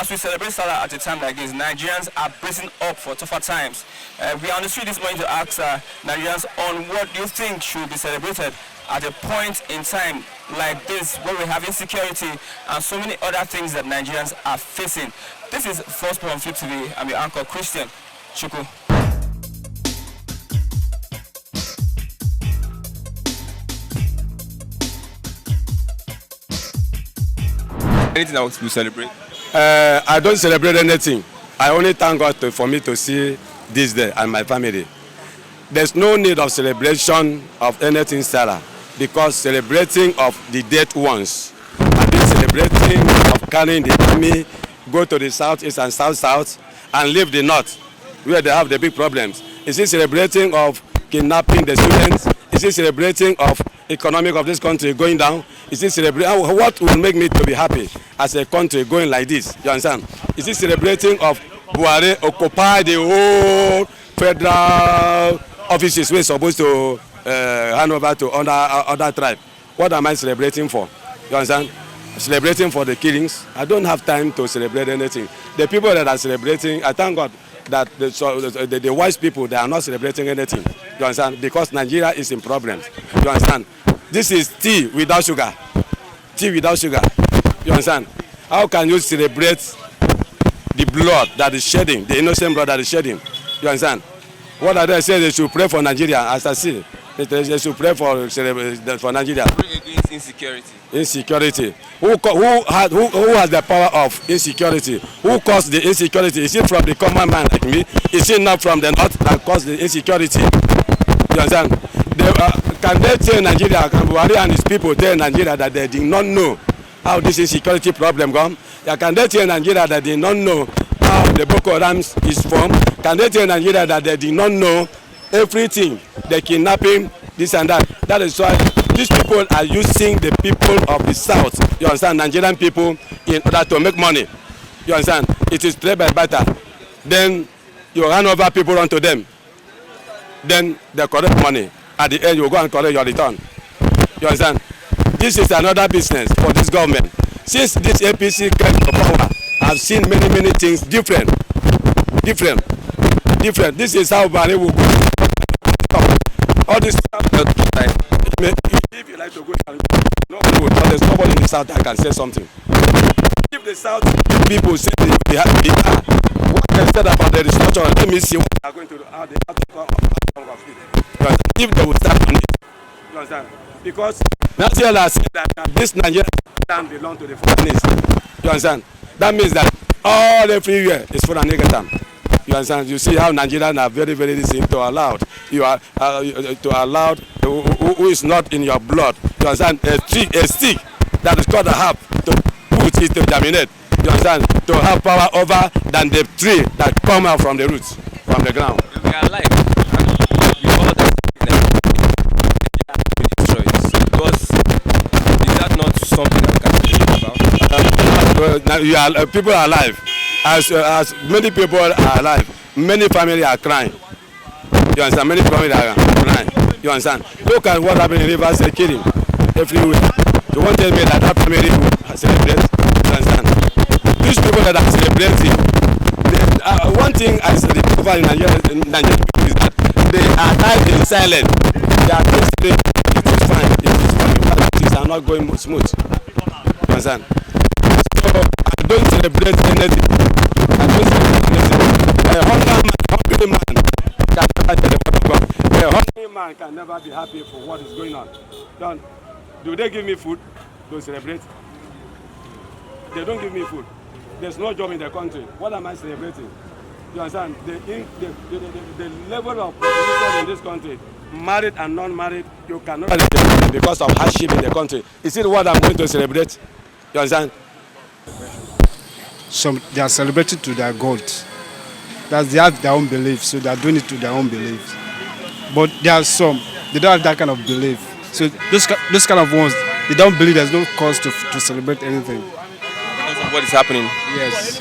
as we celebrate Salah at a time like this, Nigerians are bracing up for tougher times. We are on the street this morning to ask Nigerians on what do you think should be celebrated at a point in time like this where we have insecurity and so many other things that Nigerians are facing. This is First Point on Flip TV. I'm your anchor, Christian Chuku. Anything else we celebrate? I don't celebrate anything. I only thank God for me to see this day and my family. There's no need of celebration of anything, Sarah, because celebrating of the dead ones, and then celebrating of carrying the army, go to the southeast and south and leave the north, where they have the big problems. Is it celebrating of kidnapping the students? Is it celebrating of economic of this country going down? Is it celebrating? What will make me to be happy as a country going like this? You understand? Is it celebrating of Buhari occupy the whole federal offices we're supposed to hand over to other tribe? What am I celebrating for? You understand? Celebrating for the killings. I don't have time to celebrate anything. The people that are celebrating, I thank God that the wise people, they are not celebrating anything. You understand? Because Nigeria is in problems. You understand? This is tea without sugar. Tea without sugar. You understand? How can you celebrate the blood that is shedding, the innocent blood that is shedding? You understand? What are they saying? They should pray for Nigeria, as I see. They should pray for Nigeria. Pray against insecurity. Insecurity. Who has the power of insecurity? Who caused the insecurity? Is it from the common man like me? Is it not from the north that caused the insecurity? You understand? Can they tell Nigeria, can Buhari and his people tell Nigeria that they did not know how this insecurity problem come? Can they tell Nigeria that they did not know how the Boko Haram is formed? Can they tell Nigeria that they did not know everything, the kidnapping, this and that? That is why these people are using the people of the south, you understand, Nigerian people, in order to make money. You understand? It is trade by barter. Then you hand over people onto them. Then they collect money. At the end, you go and collect your return. You understand? This is another business for this government. Since this APC came to power, I've seen many things different. This is how Buhari will go. All this stuff. If you like to go, no good, but there's nobody in the south that can say something. If the south people say they are, what they said about the restructure, let me see what they are going to do. How they have to come of it. If they will start on it, you understand? Because Nigeria said that this Nigerian land belongs to the foreigners. You understand? That means that all everywhere is for a negative. You understand? You see how Nigerians are very easy to allow. You are to allow who is not in your blood. You understand? A stick that is called a herb to put it to germinate. You understand? To have power over than the tree that come out from the roots, from the ground. We are alive. You all that because is that not something that we can think about? People are alive. As many people are alive, many families are crying. You understand? Many families are crying. You understand? Look at what happened in Rivers, they kill him every week. You won't tell me that family will celebrate? You understand? These people that are celebrating, one thing I discovered in Nigeria is that they are died in silence. They are saying it is fine, things are not going smooth. You understand? So I don't celebrate anything. A hungry man can never tell the word of God. A hungry man can never be happy for what is going on. Do they give me food to celebrate? They don't give me food. There's no job in the country. What am I celebrating? You understand? The level of population in this country, married and non-married, you cannot celebrate because of hardship in the country. Is it what I'm going to celebrate? You understand? Some they are celebrating to their gods. That they have their own belief, so they are doing it to their own beliefs. But there are some they don't have that kind of belief. So those kind of ones, they don't believe there's no cause to celebrate anything. Because of what is happening? Yes.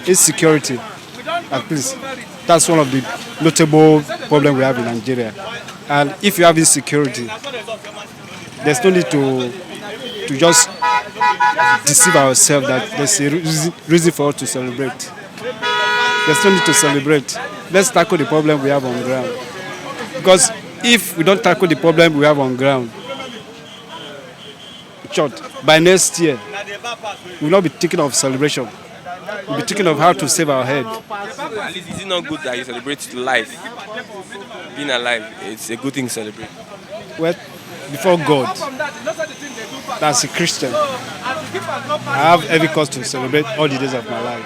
Insecurity, at least. That's one of the notable problems we have in Nigeria. And if you have insecurity, there's no need to just deceive ourselves that there's a reason for us to celebrate. There's no need to celebrate. Let's tackle the problem we have on ground. Because if we don't tackle the problem we have on ground, short, by next year, we will not be thinking of celebration. We'll be thinking of how to save our head. At least, is it not good that you celebrate life? Being alive, it's a good thing to celebrate. Well, before God, as a Christian, I have every cause to celebrate all the days of my life.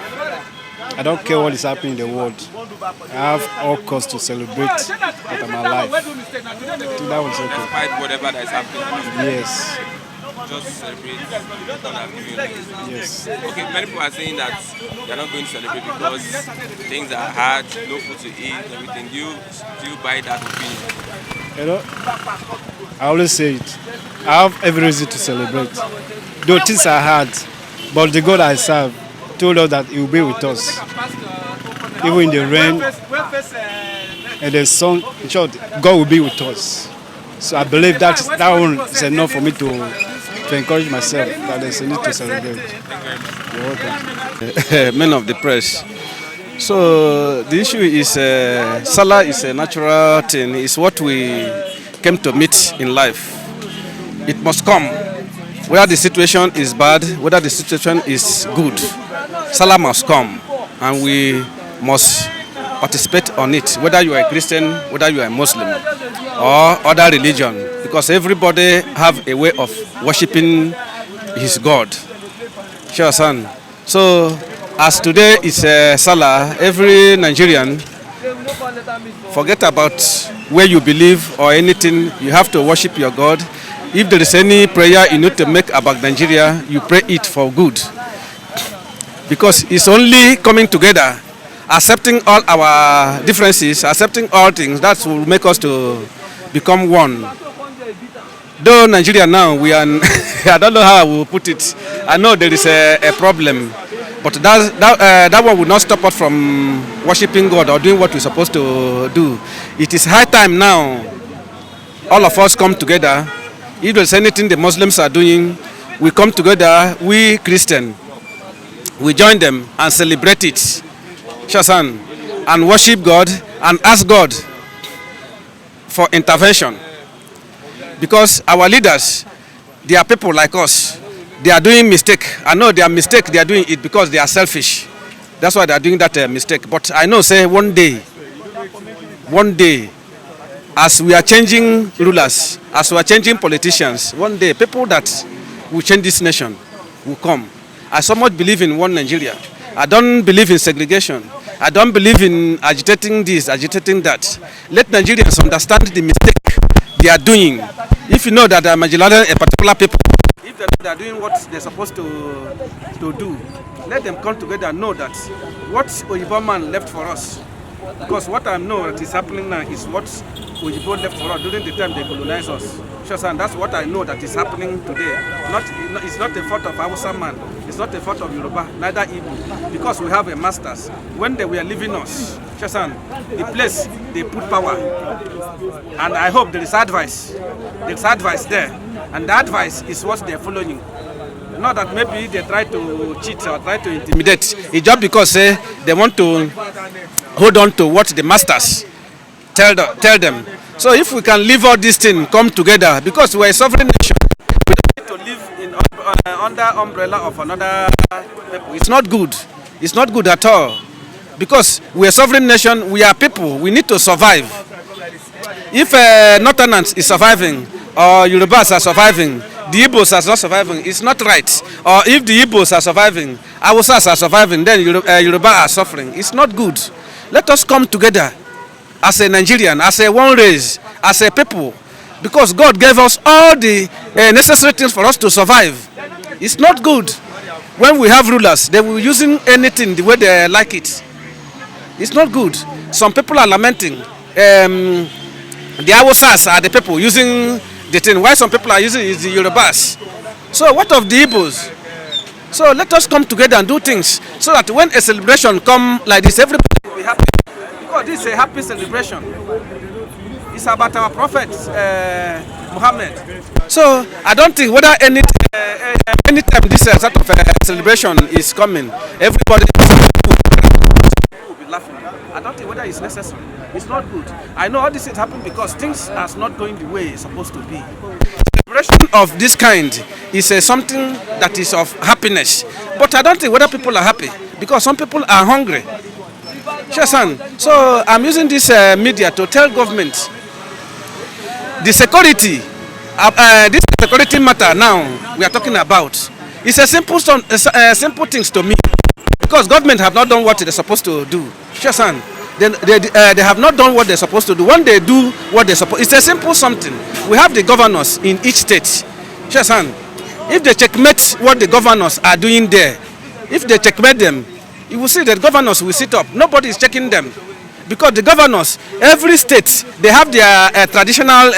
I don't care what is happening in the world. I have all cause to celebrate that I'm alive. I think that was okay. Despite whatever that is happening. Yes. Just celebrate God has given you. Yes. Okay, many people are saying that they are not going to celebrate because things are hard, no food to eat, everything. Do you buy that opinion? You know, I always say it. I have every reason to celebrate. Though things are hard, but the God I serve told us that He will be with us. Even in the rain and the sun, in short, God will be with us. So I believe that one is enough for me to encourage myself that there's a need to celebrate. You're welcome. Men of the press. So the issue is Salah is a natural thing. It's what we came to meet in life. It must come. Whether the situation is bad, whether the situation is good, Salah must come, and we must participate on it. Whether you are a Christian, whether you are a Muslim, or other religion, because everybody have a way of worshiping his God. Sure, son. So, as today is Salah, every Nigerian, forget about where you believe or anything. You have to worship your God. If there is any prayer you need to make about Nigeria, you pray it for good. Because it's only coming together, accepting all our differences, accepting all things, that will make us to become one. Though Nigeria now, we are, I don't know how I will put it. I know there is a problem, but that one will not stop us from worshiping God or doing what we're supposed to do. It is high time now, all of us come together. If there's anything the Muslims are doing, we come together, we Christian, we join them and celebrate it, Shasan, and worship God and ask God for intervention. Because our leaders, they are people like us. They are doing mistake. I know they are mistake. They are doing it because they are selfish. That's why they are doing that mistake. But I know, say one day, as we are changing rulers, as we are changing politicians, one day people that will change this nation will come. I so much believe in one Nigeria. I don't believe in segregation. I don't believe in agitating this, agitating that. Let Nigerians understand the mistake they are doing. If you know that they are marginalizing a particular people, if they are doing what they're supposed to do, let them come together and know that what Oyibo man left for us. Because what I know that is happening now is what Oyibo left for us during the time they colonized us. And that's what I know that is happening today. It's not the fault of Hausa man. It's not the fault of Yoruba, neither Igbo. Because we have a masters. When they were leaving us, the place they put power. And I hope there is advice. There's advice there. And the advice is what they're following. Not that maybe they try to cheat or try to intimidate. It's just because they want to hold on to what the masters tell them. So if we can leave all these things, come together, because we're a sovereign nation, we don't need to live under umbrella of another people. It's not good. It's not good at all. Because we're a sovereign nation, we are people, we need to survive. If Northerners is surviving, or Yorubas are surviving, the Igbos are not surviving, it's not right. Or if the Igbos are surviving, Hausas are surviving, then Yoruba are suffering. It's not good. Let us come together as a Nigerian, as a one race, as a people, because God gave us all the necessary things for us to survive. It's not good when we have rulers, they will using anything the way they like it. It's not good. Some people are lamenting. The Hausas are the people using the thing. Why some people are using is the Yorubas. So what of the Igbos? So let us come together and do things so that when a celebration come like this, everybody will be happy. Because this is a happy celebration. It's about our prophet Muhammad. So I don't think whether any anytime this sort of celebration is coming, everybody will be laughing. I don't think whether it's necessary. It's not good. I know all this is happening because things are not going the way it's supposed to be. Celebration of this kind is something that is of happiness. But I don't think whether people are happy because some people are hungry. Sure, son. So I'm using this media to tell government the security, this security matter now we are talking about. It's a simple things to me because government have not done what they're supposed to do. Sure, son. They have not done what they're supposed to do. When they do what they're supposed, it's a simple something. We have the governors in each state. Sure, son. If they checkmate what the governors are doing there, if they checkmate them, you will see that governors will sit up. Nobody is checking them. Because the governors, every state, they have their traditional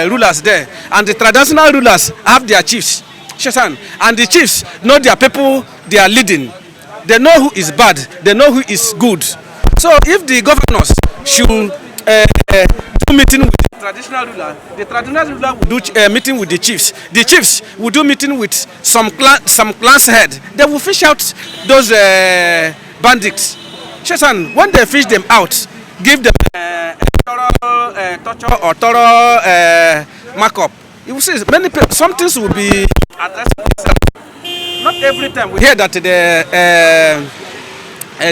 rulers there. And the traditional rulers have their chiefs. Sure, son. And the chiefs know their people they are leading. They know who is bad. They know who is good. So if the governors should do meeting with the traditional ruler will do meeting with the chiefs. The chiefs will do meeting with some clans head. They will fish out those bandits. Shesan, when they fish them out, give them thorough torture or thorough markup. You will see many people, some things will be addressed. Not every time we hear that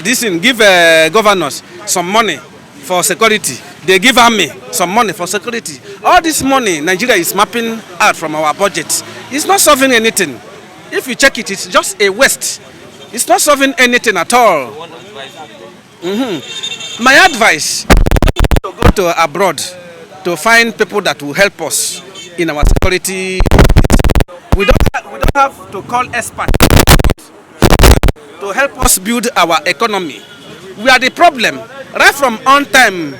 this thing give governors some money for security. They give army some money for security. All this money Nigeria is mapping out from our budget. It's not solving anything. If you check it, it's just a waste. It's not solving anything at all. My advice is to go to abroad to find people that will help us in our security. We don't have to call experts to help us build our economy. We are the problem. Right from on time,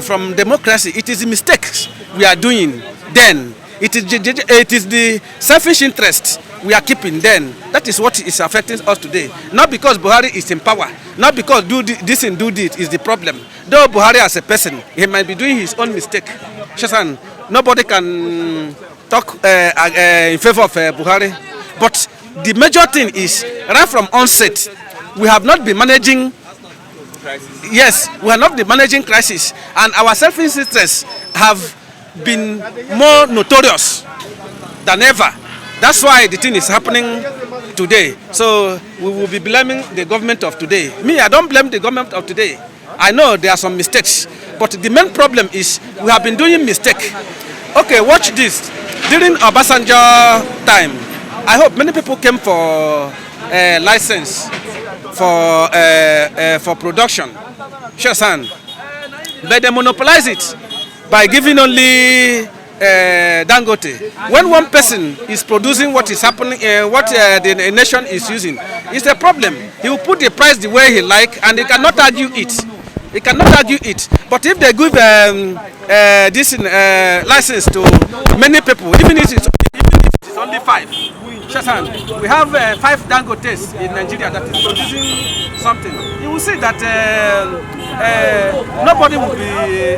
from democracy, it is the mistakes we are doing then. It is the selfish interest we are keeping then. That is what is affecting us today. Not because Buhari is in power. Not because do this and do this is the problem. Though Buhari as a person, he might be doing his own mistake. Shasan, nobody can talk in favor of Buhari. But the major thing is, right from onset, we have not been managing crisis. Yes, we have not been managing crisis. And our selfish interests have been more notorious than ever. That's why the thing is happening today. So we will be blaming the government of today. Me, I don't blame the government of today. I know there are some mistakes, but the main problem is we have been doing mistake. Okay, watch this. During Obasanjo time, I hope many people came for license for production. Sure, son. But they monopolize it by giving only Dangote. When one person is producing what is happening, what the nation is using, it's a problem. He will put the price the way he like, and he cannot argue it. He cannot argue it. But if they give this license to many people, even if it's only 5, we have 5 Dangotes in Nigeria that is producing something. You will see that nobody will be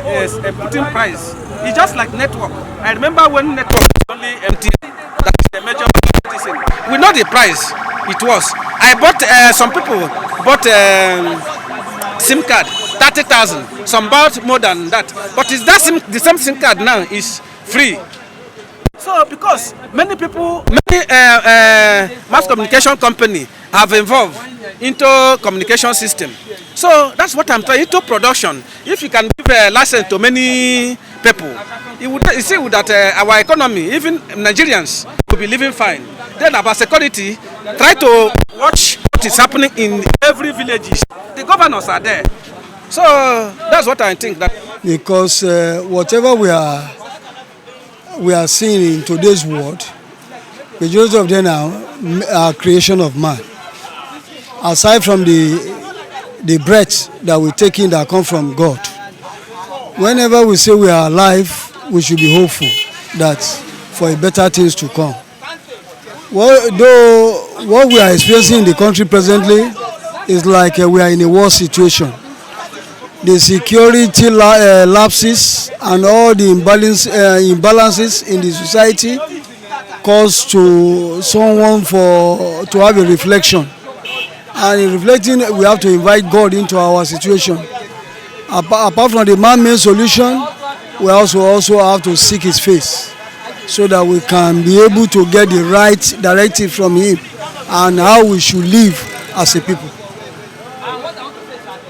putting price. It's just like network. I remember when network was only MTN, that is the major thing. We know the price it was. I bought, some people bought SIM card, 30,000. Some bought more than that. But is that the same SIM card now is free? So because many people, many mass communication company have involved into communication system. So that's what I'm trying, into production. If you can give a license to many people, you see that our economy, even Nigerians, will be living fine. Then about security, try to watch what is happening in every village. The governors are there. So that's what I think. That because whatever we are seeing in today's world, majority of them are creation of man. Aside from the breath that we take in that come from God, whenever we say we are alive, we should be hopeful that for better things to come. Well, though what we are experiencing in the country presently is like we are in a war situation. The security lapses and all the imbalances in the society cause to someone to have a reflection. And in reflecting, we have to invite God into our situation. Apart from the man-made solution, we also have to seek His face so that we can be able to get the right directive from Him and how we should live as a people.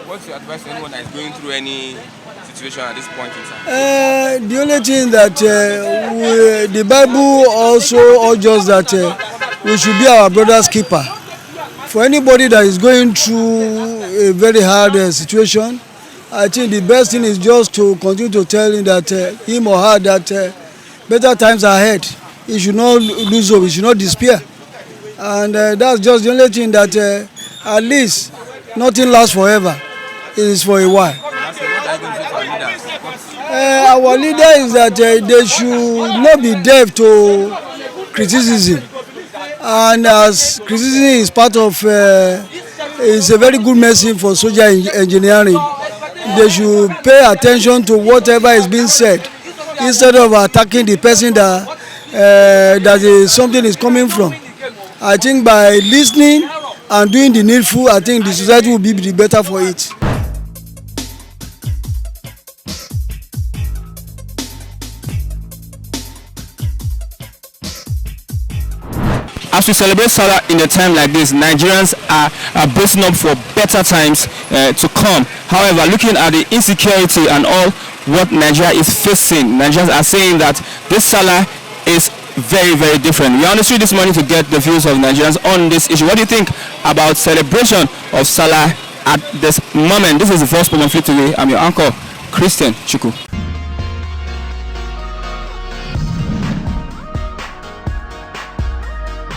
What's your advice to anyone that is going through any situation at this point in time? The only thing that the Bible also urges that we should be our brother's keeper. For anybody that is going through a very hard situation, I think the best thing is just to continue to tell him that him or her that better times are ahead. He should not lose hope. He should not despair. And that's just the only thing that at least nothing lasts forever. It is for a while. Our leader is that they should not be deaf to criticism. And as criticism is part of, it's a very good medicine for social engineering. They should pay attention to whatever is being said instead of attacking the person that something is coming from. I think by listening and doing the needful, I think the society will be the better for it. As we celebrate Salah in a time like this, Nigerians are bracing up for better times to come. However, looking at the insecurity and all what Nigeria is facing, Nigerians are saying that this Salah is very, very different. We are on the street this morning to get the views of Nigerians on this issue. What do you think about celebration of Salah at this moment? This is the first program today. I'm your uncle, Christian Chuku.